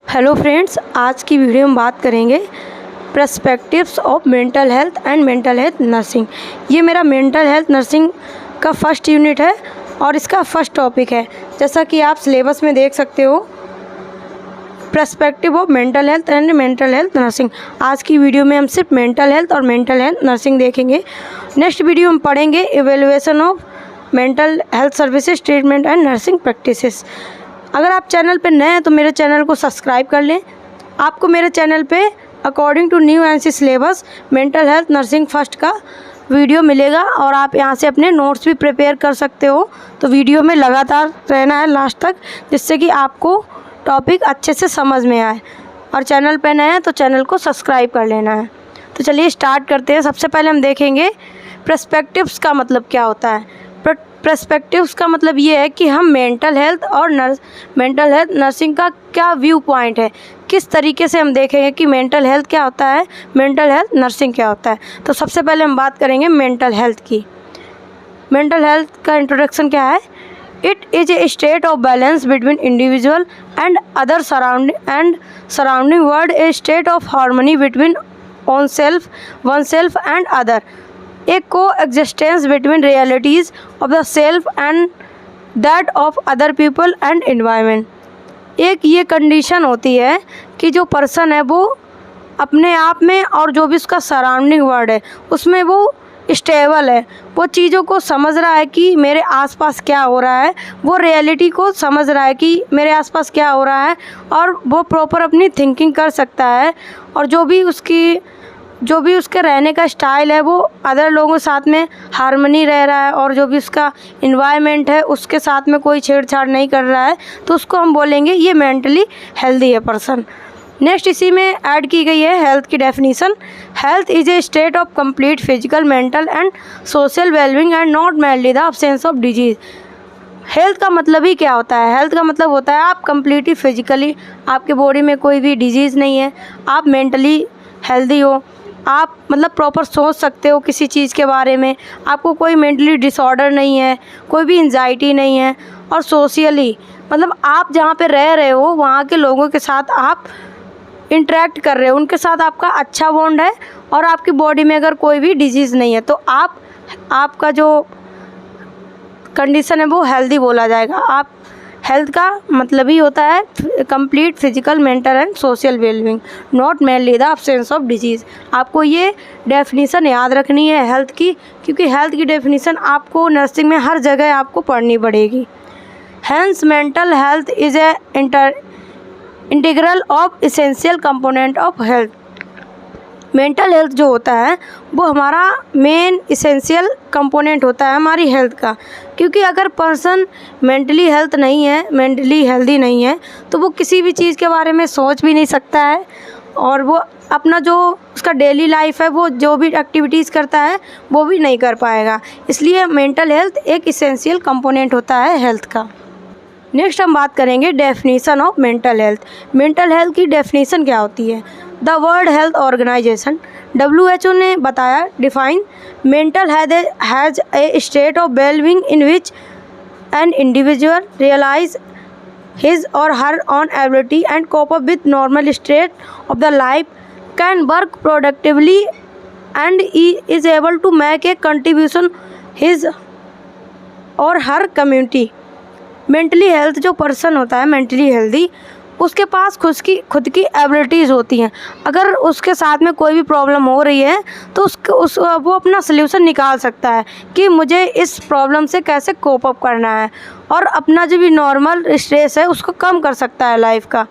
Hello friends, आज की video में बात करेंगे perspectives of mental health and mental health nursing. ये मेरा मेंटल हेल्थ नर्सिंग का फर्स्ट यूनिट है और इसका फर्स्ट टॉपिक है। जैसा कि आप सिलेबस में देख सकते हो, perspective of mental health and mental health nursing. आज की वीडियो में हम सिर्फ मेंटल हेल्थ और मेंटल हेल्थ नर्सिंग देखेंगे। नेक्स्ट वीडियो में पढ़ेंगे evaluation of mental health services, treatment and nursing practices. अगर आप चैनल पर नए हैं तो मेरे चैनल को सब्सक्राइब कर लें। आपको मेरे चैनल पे according to new NC syllabus mental health nursing first का वीडियो मिलेगा और आप यहां से अपने नोट्स भी प्रिपेयर कर सकते हो। तो वीडियो में लगातार रहना है लास्ट तक, जिससे कि आपको टॉपिक अच्छे से समझ में आए। और चैनल पे नए हैं तो चैनल को सब्सक्राइब कर लेना है। तो चलिए स्टार्ट करते हैं। सबसे पहले हम देखेंगे पर्सपेक्टिव्स का मतलब क्या होता है। पर्सपेक्टिव्स का मतलब ये है कि हम मेंटल हेल्थ और मेंटल हेल्थ नर्सिंग का क्या व्यू पॉइंट है, किस तरीके से हम देखेंगे कि मेंटल हेल्थ क्या होता है, मेंटल हेल्थ नर्सिंग क्या होता है। तो सबसे पहले हम बात करेंगे मेंटल हेल्थ की। मेंटल हेल्थ का इंट्रोडक्शन क्या है? It is A state of balance between individual and other surrounding world, A state of harmony between one self and other, a coexistence between realities of the self and that of other people and environment। एक ये condition होती है कि जो person है वो अपने आप में और जो भी उसका सराउंडिंग वर्ल्ड है उसमें वो स्टेबल है, वो चीज़ों को समझ रहा है कि मेरे आसपास क्या हो रहा है, वो रियलिटी को समझ रहा है कि मेरे आसपास क्या हो रहा है, और वो प्रॉपर अपनी थिंकिंग कर सकता है। और जो भी उसके रहने का स्टाइल है वो अदर लोगों के साथ में हार्मनी रह रहा है, और जो भी उसका इन्वायरमेंट है उसके साथ में कोई छेड़छाड़ नहीं कर रहा है, तो उसको हम बोलेंगे ये मेंटली हेल्दी है पर्सन। नेक्स्ट इसी में ऐड की गई है हेल्थ की definition. Health is a state of complete physical, mental and social wellbeing and not mainly the absence of disease. Health का मतलब ही क्या होता है? हेल्थ का मतलब होता है आप कंप्लीटली फिजिकली, आपके बॉडी में कोई भी डिजीज़ नहीं है, आप मेंटली हेल्दी हो, आप मतलब प्रॉपर सोच सकते हो किसी चीज़ के बारे में, आपको कोई मेंटली डिसऑर्डर नहीं है, कोई भी एंजाइटी नहीं है। और सोशली मतलब आप जहाँ पे रह रहे हो वहाँ के लोगों के साथ आप इंटरेक्ट कर रहे हो, उनके साथ आपका अच्छा बॉन्ड है, और आपकी बॉडी में अगर कोई भी डिजीज़ नहीं है तो आपका जो कंडीशन है वो हेल्दी बोला जाएगा। आप हेल्थ का मतलब ही होता है complete physical, mental and social wellbeing, not mainly the absence of disease. आपको ये डेफिनीशन याद रखनी है हेल्थ की, क्योंकि हेल्थ की डेफिनीशन आपको नर्सिंग में हर जगह आपको पढ़नी पड़ेगी। Hence mental health is a integral of essential component of health. Mental health जो होता है वो हमारा मेन इसेंशियल कंपोनेंट होता है हमारी हेल्थ का, क्योंकि अगर पर्सन मेंटली हेल्दी नहीं है तो वो किसी भी चीज़ के बारे में सोच भी नहीं सकता है, और वो अपना जो उसका डेली लाइफ है वो जो भी एक्टिविटीज़ करता है वो भी नहीं कर पाएगा। इसलिए मेंटल हेल्थ एक इसेंशियल कंपोनेंट होता है हेल्थ का। नेक्स्ट हम बात करेंगे definition of mental health. Mental health की डेफिनीशन क्या होती है? The world health organisation WHO ने बताया, define mental has a state of wellbeing in which an individual realise his or her own ability and cope up with normal state of the life, can work productively and is able to make A contribution his or her community. Mentally health जो person होता है mentally healthy, उसके पास खुद की abilities होती हैं। अगर उसके साथ में कोई भी प्रॉब्लम हो रही है तो वो अपना सल्यूशन निकाल सकता है कि मुझे इस प्रॉब्लम से कैसे कोप अप करना है, और अपना जो भी नॉर्मल स्ट्रेस है उसको कम कर सकता है लाइफ का।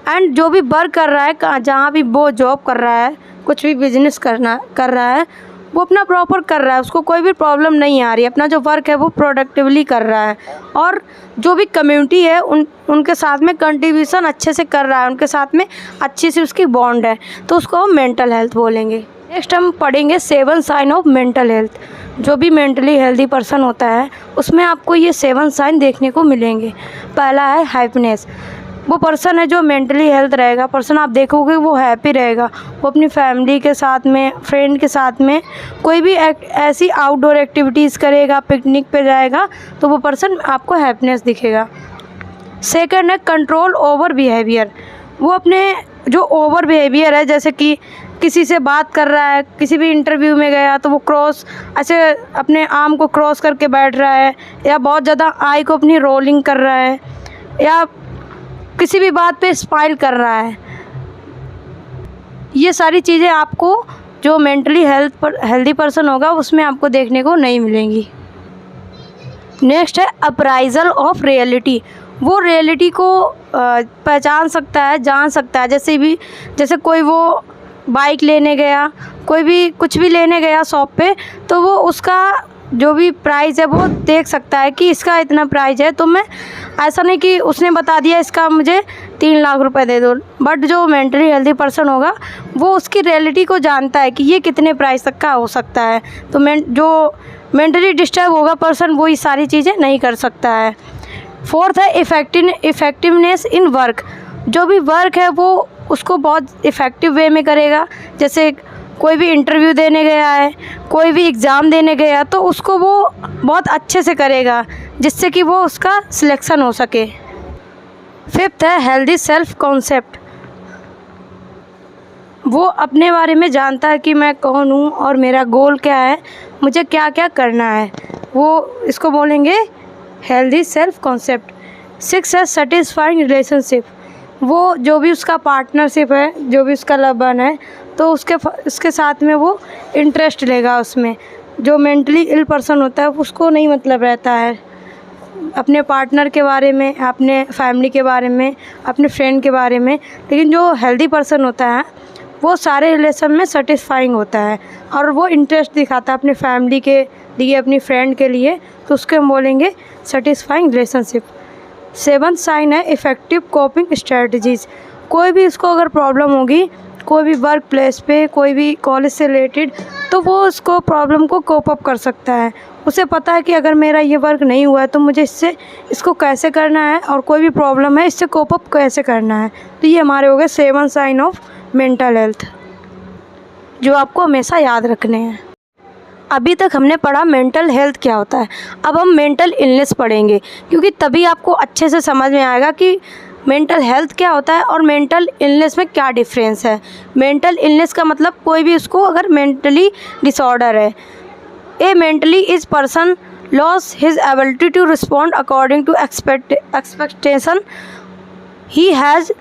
एंड जो भी वर्क कर रहा है, जहाँ भी वो जॉब कर रहा है, कुछ भी बिजनेस कर रहा है, वो अपना प्रॉपर कर रहा है, उसको कोई भी प्रॉब्लम नहीं आ रही है, अपना जो वर्क है वो प्रोडक्टिवली कर रहा है, और जो भी कम्युनिटी है उनके साथ में कंट्रीब्यूशन अच्छे से कर रहा है, उनके साथ में अच्छी सी उसकी बॉन्ड है, तो उसको हम मेंटल हेल्थ बोलेंगे। नेक्स्ट हम पढ़ेंगे 7 साइन ऑफ मेंटल हेल्थ। जो भी मेंटली हेल्दी पर्सन होता है उसमें आपको ये 7 साइन देखने को मिलेंगे। पहला है हैप्पीनेस। वो पर्सन है जो मेंटली हेल्थ रहेगा, पर्सन आप देखोगे वो हैप्पी रहेगा, वो अपनी फैमिली के साथ में, फ्रेंड के साथ में कोई भी ऐसी आउटडोर एक्टिविटीज़ करेगा, पिकनिक पे जाएगा, तो वो पर्सन आपको हैप्पीनेस दिखेगा। सेकंड है कंट्रोल ओवर बिहेवियर। वो अपने जो ओवर बिहेवियर है, जैसे कि किसी से बात कर रहा है, किसी भी इंटरव्यू में गया तो वो क्रॉस ऐसे अपने आर्म को क्रॉस करके बैठ रहा है, या बहुत ज़्यादा आई को अपनी रोलिंग कर रहा है, या किसी भी बात पे स्माइल कर रहा है। ये सारी चीज़ें आपको जो मेंटली हेल्दी पर्सन होगा उसमें आपको देखने को नहीं मिलेंगी। नेक्स्ट है अप्राइजल ऑफ रियलिटी। वो रियलिटी को पहचान सकता है, जान सकता है। जैसे कोई वो बाइक लेने गया, कोई भी कुछ भी लेने गया शॉप पे, तो वो उसका जो भी प्राइस है वो देख सकता है कि इसका इतना प्राइस है, तो मैं ऐसा नहीं कि उसने बता दिया इसका मुझे 3 लाख रुपए दे दो। बट जो मेंटली हेल्दी पर्सन होगा वो उसकी रियलिटी को जानता है कि ये कितने प्राइस तक का हो सकता है। तो जो मेंटली डिस्टर्ब होगा पर्सन वो ये सारी चीज़ें नहीं कर सकता है। फोर्थ है इफ़ेक्टिवनेस इन वर्क। जो भी वर्क है वो उसको बहुत इफ़ेक्टिव वे में करेगा। जैसे कोई भी इंटरव्यू देने गया है, कोई भी एग्ज़ाम देने गया, तो उसको वो बहुत अच्छे से करेगा जिससे कि वो उसका सिलेक्शन हो सके। फिफ्थ है हेल्दी सेल्फ कॉन्सेप्ट। वो अपने बारे में जानता है कि मैं कौन हूँ और मेरा गोल क्या है, मुझे क्या क्या करना है। वो इसको बोलेंगे हेल्दी सेल्फ कॉन्सेप्ट। सिक्स है सेटिस्फाइंग रिलेशनशिप। वो जो भी उसका पार्टनरशिप है, जो भी उसका लव वन है, तो उसके साथ में वो इंटरेस्ट लेगा उसमें। जो मेंटली इल पर्सन होता है उसको नहीं मतलब रहता है अपने पार्टनर के बारे में, अपने फैमिली के बारे में, अपने फ्रेंड के बारे में। लेकिन जो हेल्दी पर्सन होता है वो सारे रिलेशन में सेटिस्फाइंग होता है और वो इंटरेस्ट दिखाता है अपने फैमिली के लिए, अपनी फ्रेंड के लिए, तो उसको हम बोलेंगे सेटिस्फाइंग रिलेशनशिप। सेवंथ साइन है इफ़ेक्टिव कोपिंग स्ट्रेटजीज़। कोई भी उसको अगर प्रॉब्लम होगी, कोई भी वर्क प्लेस पे, कोई भी कॉलेज से रिलेटेड, तो वो उसको प्रॉब्लम को कोप अप कर सकता है। उसे पता है कि अगर मेरा ये वर्क नहीं हुआ है तो मुझे इसको कैसे करना है, और कोई भी प्रॉब्लम है इससे कोप अप कैसे करना है। तो ये हमारे हो गए 7 साइन ऑफ मेंटल हेल्थ, जो आपको हमेशा याद रखने हैं। अभी तक हमने पढ़ा मेंटल हेल्थ क्या होता है। अब हम मेंटल इलनेस पढ़ेंगे, क्योंकि तभी आपको अच्छे से समझ में आएगा कि मेंटल हेल्थ क्या होता है और मेंटल इलनेस में क्या डिफरेंस है। मेंटल इलनेस का मतलब कोई भी उसको अगर मेंटली डिसऑर्डर है। A mentally ill person loss his ability to respond according to expectation he has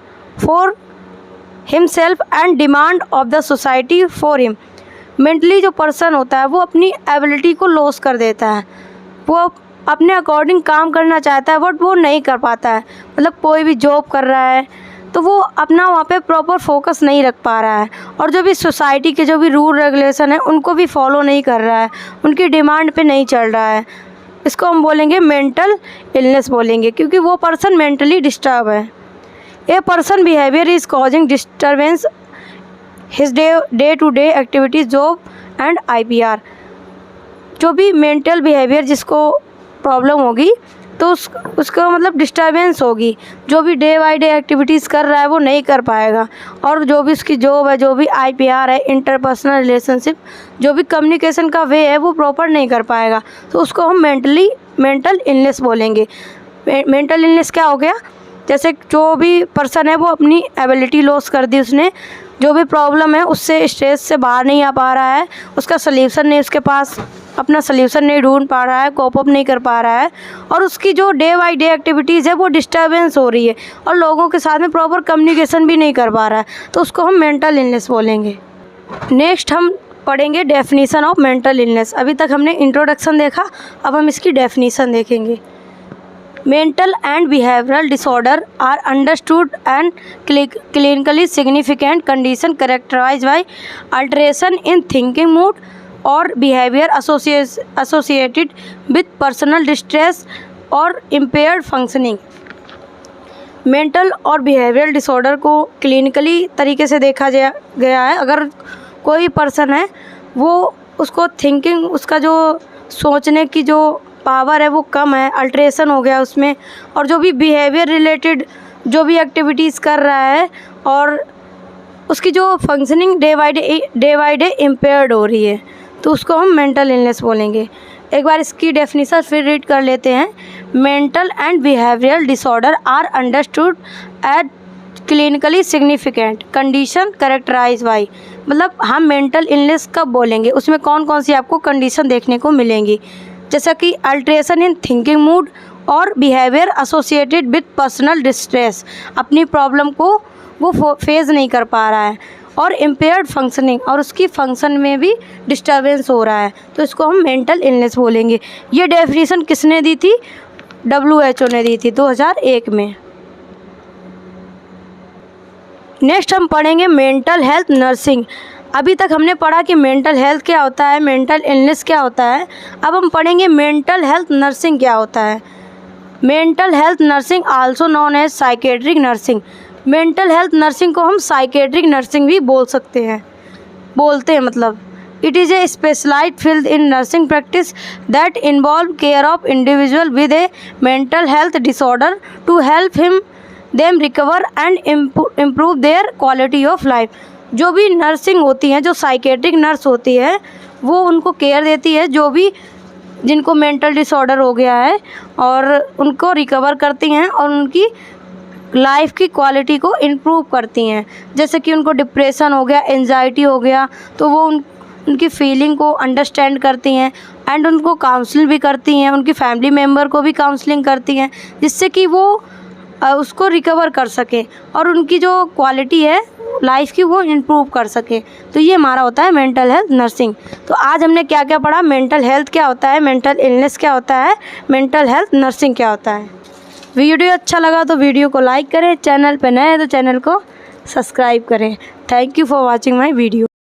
for himself and demand of the society for him. Mentally जो पर्सन होता है वो अपनी एबिलिटी को लॉस कर देता है। वो अपने अकॉर्डिंग काम करना चाहता है बट वो नहीं कर पाता है। मतलब कोई भी जॉब कर रहा है तो वो अपना वहाँ पे प्रॉपर फोकस नहीं रख पा रहा है, और जो भी सोसाइटी के जो भी रूल रेगुलेशन है उनको भी फॉलो नहीं कर रहा है, उनकी डिमांड पे नहीं चल रहा है। इसको हम बोलेंगे मेंटल इलनेस बोलेंगे, क्योंकि वो पर्सन मेंटली डिस्टर्ब है। A person behaviour is causing disturbance his day to day activities, job and IPR। जो भी मेंटल बिहेवियर जिसको प्रॉब्लम होगी तो उसका मतलब डिस्टर्बेंस होगी। जो भी डे बाई डे एक्टिविटीज़ कर रहा है वो नहीं कर पाएगा, और जो भी उसकी जॉब है, जो भी IPR है, इंटरपर्सनल रिलेशनशिप, जो भी कम्युनिकेशन का वे है वो प्रॉपर नहीं कर पाएगा। तो उसको हम मेंटल इलनेस बोलेंगे। मेंटल इलनेस क्या हो गया? जैसे जो भी पर्सन है वो अपनी एबिलिटी लॉस कर दी, उसने जो भी प्रॉब्लम है उससे स्ट्रेस से बाहर नहीं आ पा रहा है, उसका सल्यूशन नहीं, उसके पास अपना सल्यूशन नहीं ढूंढ पा रहा है, कोप अप नहीं कर पा रहा है, और उसकी जो डे बाई डे एक्टिविटीज़ है वो डिस्टर्बेंस हो रही है, और लोगों के साथ में प्रॉपर कम्युनिकेशन भी नहीं कर पा रहा है, तो उसको हम मेंटल इलनेस बोलेंगे। नेक्स्ट हम पढ़ेंगे डेफिनीशन ऑफ मेंटल इलनेस। अभी तक हमने इंट्रोडक्शन देखा, अब हम इसकी डेफिनीशन देखेंगे। Mental and behavioral disorder are understood and clinically significant condition characterized by alteration in thinking mood or behavior associated with personal distress or impaired functioning। Mental और behavioural disorder को क्लिनिकली तरीके से देखा गया है। अगर कोई पर्सन है वो उसको थिंकिंग, उसका जो सोचने की जो पावर है वो कम है, अल्ट्रेशन हो गया उसमें, और जो भी बिहेवियर रिलेटेड जो भी एक्टिविटीज़ कर रहा है और उसकी जो functioning day by day impaired हो रही है, तो उसको हम मेंटल इलनेस बोलेंगे। एक बार इसकी डेफिनेशन फिर रीड कर लेते हैं। Mental and behavioural disorder are understood clinically significant condition characterise by, मतलब हम मेंटल इलनेस कब बोलेंगे, उसमें कौन कौन सी आपको कंडीशन देखने को मिलेंगी, जैसा कि अल्ट्रेशन इन थिंकिंग मूड और behaviour associated with personal distress, अपनी प्रॉब्लम को वो फेस नहीं कर पा रहा है, और इम्पेयर्ड फंक्शनिंग, और उसकी फंक्शन में भी डिस्टर्बेंस हो रहा है, तो इसको हम मेंटल इलनेस बोलेंगे। ये डेफिनेशन किसने दी थी? WHO ने दी थी 2001 में। नेक्स्ट हम पढ़ेंगे मेंटल हेल्थ नर्सिंग। अभी तक हमने पढ़ा कि मेंटल हेल्थ क्या होता है, मेंटल इलनेस क्या होता है, अब हम पढ़ेंगे मेंटल हेल्थ नर्सिंग क्या होता है। Mental health nursing also known as psychiatric nursing, mental health nursing को हम साइकेट्रिक नर्सिंग भी बोलते हैं मतलब it is a specialised field in nursing practice that involve care of individual with a mental health disorder to help them recover and improve their quality of life. जो भी nursing होती है, जो psychiatric nurse होती है, वो उनको care देती है जो भी जिनको मेंटल डिसऑर्डर हो गया है, और उनको रिकवर करती हैं और उनकी लाइफ की क्वालिटी को इम्प्रूव करती हैं। जैसे कि उनको डिप्रेशन हो गया, एंजाइटी हो गया, तो वो उनकी फीलिंग को अंडरस्टैंड करती हैं एंड उनको काउंसलिंग भी करती हैं, उनकी फैमिली मेम्बर को भी काउंसलिंग करती हैं, जिससे कि वो उसको रिकवर कर सके और उनकी जो क्वालिटी है लाइफ की वो इम्प्रूव कर सके। तो ये हमारा होता है मेंटल हेल्थ नर्सिंग। तो आज हमने क्या क्या पढ़ा, मेंटल हेल्थ क्या होता है, मेंटल इलनेस क्या होता है, मेंटल हेल्थ नर्सिंग क्या होता है। वीडियो अच्छा लगा तो वीडियो को लाइक करें, चैनल पर नए हैं तो चैनल को सब्सक्राइब करें। Thank you for watching my video.